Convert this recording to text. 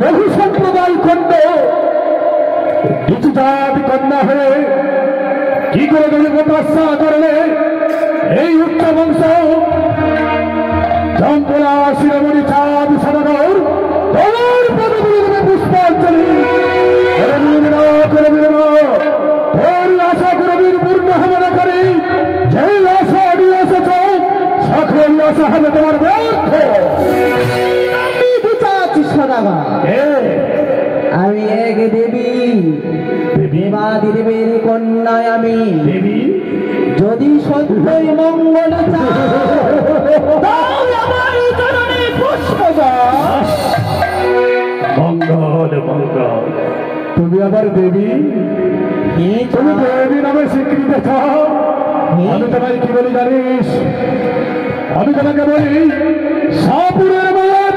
লঘু সম্প্রদায় খণ্ড ঋতুজাত কন্যা হয়ে কি করে তপস্যা করলে এই উচ্চ বংশ জম্পলা শিরোমণি চাঁদ সদাগর তোমার পদগুলিতে পুষ্পাঞ্জলি আশা করবীর পূর্ণ হবে না করে যে আশা নিয়ে এসেছ সকল আশা হবে তোমার ব্যর্থ। আমি এক দেবী দেবাদি দেবীর কন্যায় আমি দেবী যদি সত্যই মঙ্গল মঙ্গল মঙ্গল। তুমি আবার দেবী, তুমি দেবী নামে স্বীকৃতি চাও। আমি তোমায় কি বলি জানিস? আমি তোমাকে বলি সাপুরের মায়ের